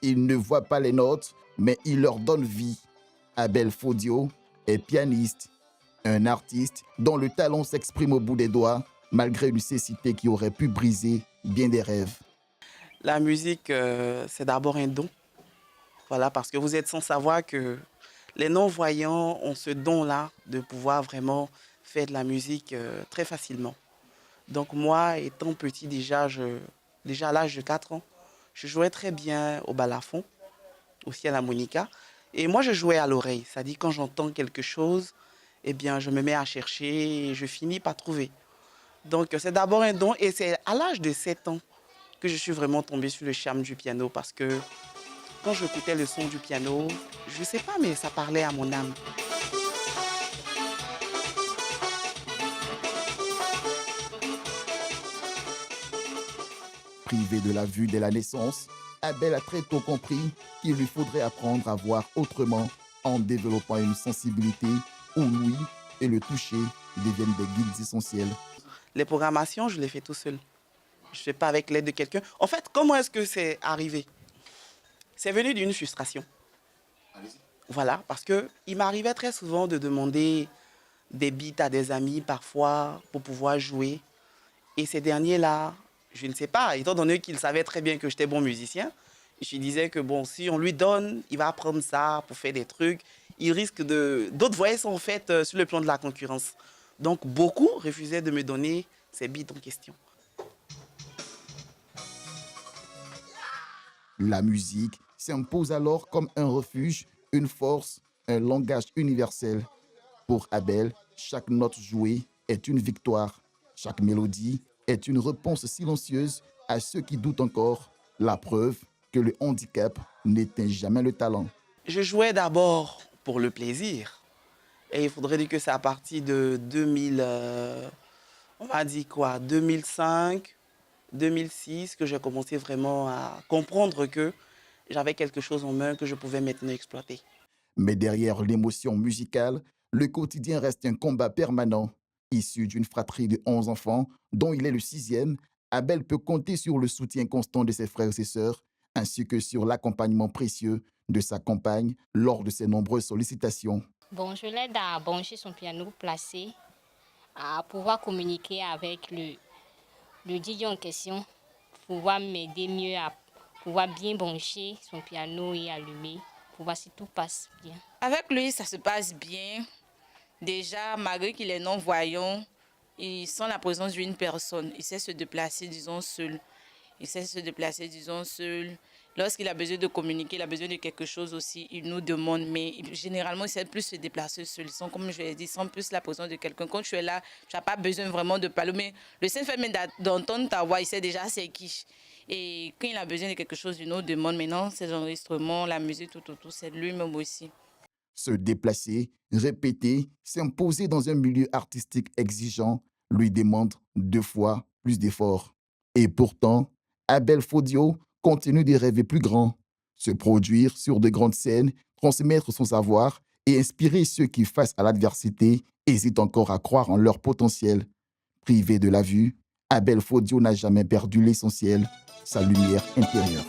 Il ne voit pas les notes, mais il leur donne vie. Abel Fodio est pianiste, un artiste dont le talent s'exprime au bout des doigts, malgré une cécité qui aurait pu briser bien des rêves. La musique, c'est d'abord un don. Voilà, parce que vous êtes sans savoir que les non-voyants ont ce don-là de pouvoir vraiment faire de la musique très facilement. Donc moi, étant petit déjà à l'âge de 4 ans, je jouais très bien au balafon, aussi à la monica. Et moi, je jouais à l'oreille. C'est-à-dire quand j'entends quelque chose, eh bien, je me mets à chercher et je finis par trouver. Donc c'est d'abord un don et c'est à l'âge de 7 ans que je suis vraiment tombée sur le charme du piano parce que quand j'écoutais le son du piano, je ne sais pas, mais ça parlait à mon âme. Privé de la vue dès la naissance, Abel a très tôt compris qu'il lui faudrait apprendre à voir autrement en développant une sensibilité où l'ouïe et le toucher deviennent des guides essentiels. Les programmations, je les fais tout seul. Je ne fais pas avec l'aide de quelqu'un. En fait, comment est-ce que c'est arrivé? C'est venu d'une frustration. Voilà, parce qu'il m'arrivait très souvent de demander des beats à des amis parfois pour pouvoir jouer. Et ces derniers-là, je ne sais pas, étant donné qu'ils savaient très bien que j'étais bon musicien, je disais que bon, si on lui donne, il va apprendre ça pour faire des trucs. Il risque de... D'autres voyaient sont faites sur le plan de la concurrence. Donc beaucoup refusaient de me donner ces beats en question. La musique s'impose alors comme un refuge, une force, un langage universel. Pour Abel, chaque note jouée est une victoire. Chaque mélodie est une réponse silencieuse à ceux qui doutent encore. La preuve que le handicap n'éteint jamais le talent. Je jouais d'abord pour le plaisir. Et il faudrait dire que c'est à partir de 2000, on m'a dit quoi, 2005, 2006 que j'ai commencé vraiment à comprendre que j'avais quelque chose en main que je pouvais maintenant exploiter. Mais derrière l'émotion musicale, le quotidien reste un combat permanent. Issu d'une fratrie de 11 enfants, dont il est le sixième, Abel peut compter sur le soutien constant de ses frères et ses sœurs, ainsi que sur l'accompagnement précieux de sa compagne lors de ses nombreuses sollicitations. Bon, je l'aide à brancher son piano placé, à pouvoir communiquer avec le DJ en question, pouvoir m'aider mieux à pouvoir bien brancher son piano et allumer, pour voir si tout passe bien. Avec lui, ça se passe bien. Déjà, malgré qu'il est non-voyant, il sent la présence d'une personne. Il sait se déplacer, disons, seul. Il sait se déplacer, disons, seul. Lorsqu'il a besoin de communiquer, il a besoin de quelque chose aussi, il nous demande. Mais généralement, il sait plus se déplacer seul. Ils sont, comme je l'ai dit, sans plus la présence de quelqu'un. Quand tu es là, tu n'as pas besoin vraiment de parler. Mais le simple fait d'entendre ta voix, il sait déjà c'est qui. Et quand il a besoin de quelque chose, il nous demande. Maintenant, ces enregistrements, la musique, tout, c'est lui-même aussi. Se déplacer, répéter, s'imposer dans un milieu artistique exigeant lui demande deux fois plus d'efforts. Et pourtant, Abel Fodio continue de rêver plus grand, se produire sur de grandes scènes, transmettre son savoir et inspirer ceux qui, face à l'adversité, hésitent encore à croire en leur potentiel. Privé de la vue, Abel Fodio n'a jamais perdu l'essentiel, sa lumière intérieure.